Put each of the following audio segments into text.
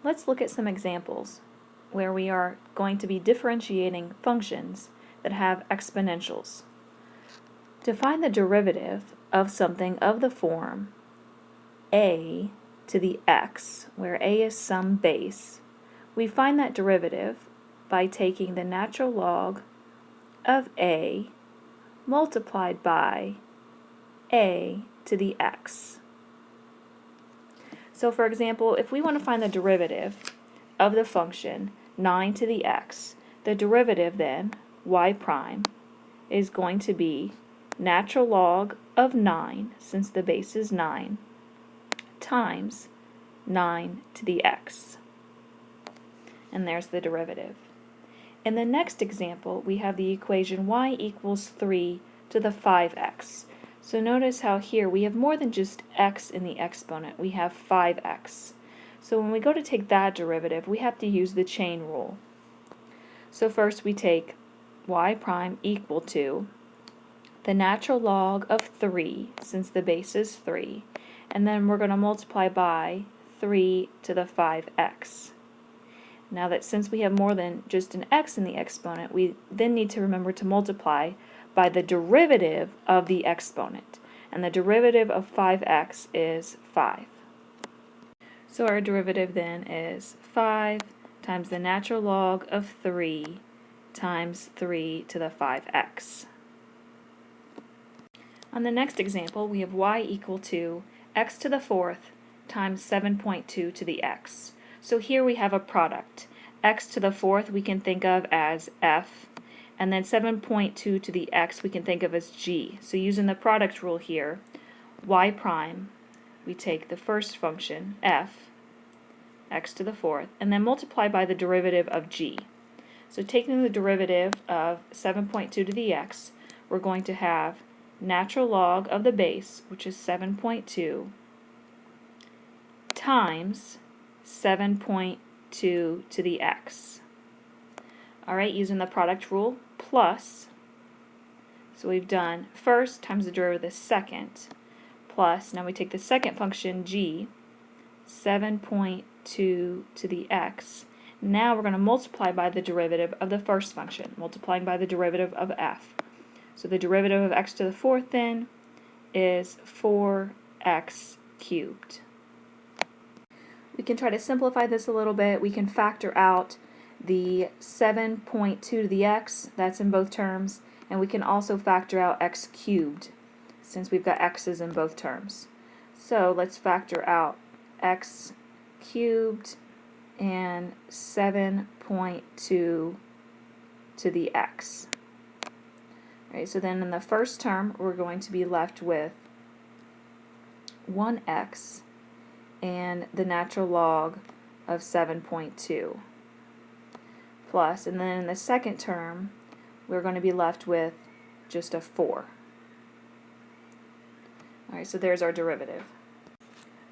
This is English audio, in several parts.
Let's look at some examples where we are going to be differentiating functions that have exponentials. To find the derivative of something of the form a to the x, where a is some base, we find that derivative by taking the natural log of a multiplied by a to the x. So for example, if we want to find the derivative of the function 9 to the x, the derivative then, y prime, is going to be natural log of 9, since the base is 9, times 9 to the x. And there's the derivative. In the next example, we have the equation y equals 3 to the 5x. So notice how here we have more than just x in the exponent, we have 5x. So when we go to take that derivative, we have to use the chain rule. So first we take y prime equal to the natural log of 3, since the base is 3, and then we're going to multiply by 3 to the 5x. Now that since we have more than just an x in the exponent, we then need to remember to multiply by the derivative of the exponent. And the derivative of 5x is 5. So our derivative then is 5 times the natural log of 3 times 3 to the 5x. On the next example, we have y equal to x to the 4th times 7.2 to the x. So here we have a product. X to the 4th we can think of as f, and then 7.2 to the x we can think of as g. So using the product rule here, y prime, we take the first function, f, x to the 4th, and then multiply by the derivative of g. So taking the derivative of 7.2 to the x, we're going to have natural log of the base, which is 7.2, times 7.2 to the x. Alright, using the product rule, plus, so we've done first times the derivative of the second, plus, now we take the second function g, 7.2 to the x. Now we're going to multiply by the derivative of the first function, multiplying by the derivative of f. So the derivative of x to the 4th then is 4x cubed. We can try to simplify this a little bit. We can factor out the 7.2 to the x, that's in both terms, and we can also factor out x cubed, since we've got x's in both terms. So let's factor out x cubed and 7.2 to the x. Alright, so then in the first term we're going to be left with 1x and the natural log of 7.2 plus, and then in the second term we're going to be left with just a 4. Alright, so there's our derivative.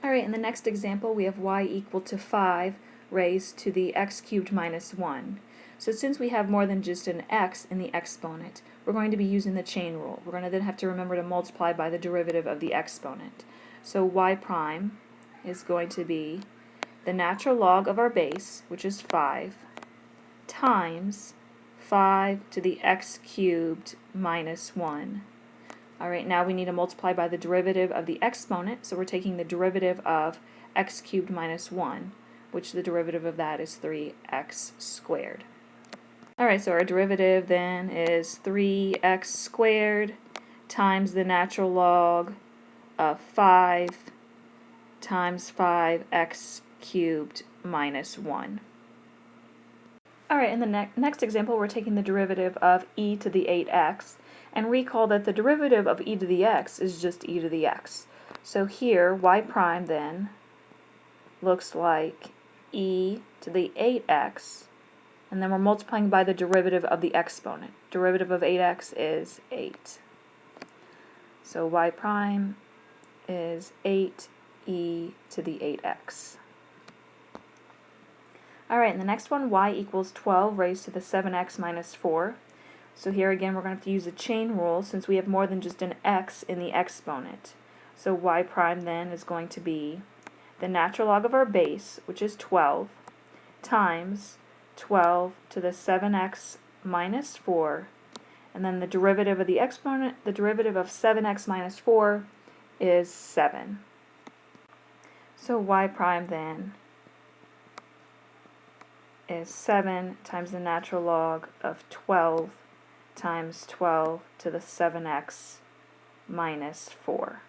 Alright, in the next example we have y equal to 5 raised to the x cubed minus 1. So since we have more than just an x in the exponent, we're going to be using the chain rule. We're going to then have to remember to multiply by the derivative of the exponent. So y prime is going to be the natural log of our base, which is 5, times 5 to the x cubed minus 1. Alright, now we need to multiply by the derivative of the exponent, so we're taking the derivative of x cubed minus 1, which the derivative of that is 3x squared. Alright, so our derivative then is 3x squared times the natural log of 5 times 5x cubed minus 1. Alright, in the next example we're taking the derivative of e to the 8x, and recall that the derivative of e to the x is just e to the x. So here y prime then looks like e to the 8x, and then we're multiplying by the derivative of the exponent. Derivative of 8x is 8. So y prime is 8e to the 8x. Alright, and the next one, y equals 12 raised to the 7x minus 4. So here again we're going to have to use a chain rule since we have more than just an x in the exponent. So y prime then is going to be the natural log of our base, which is 12, times 12 to the 7x minus 4, and then the derivative of the exponent, the derivative of 7x minus 4 is 7. So y prime then is 7 times the natural log of 12 times 12 to the 7x minus 4.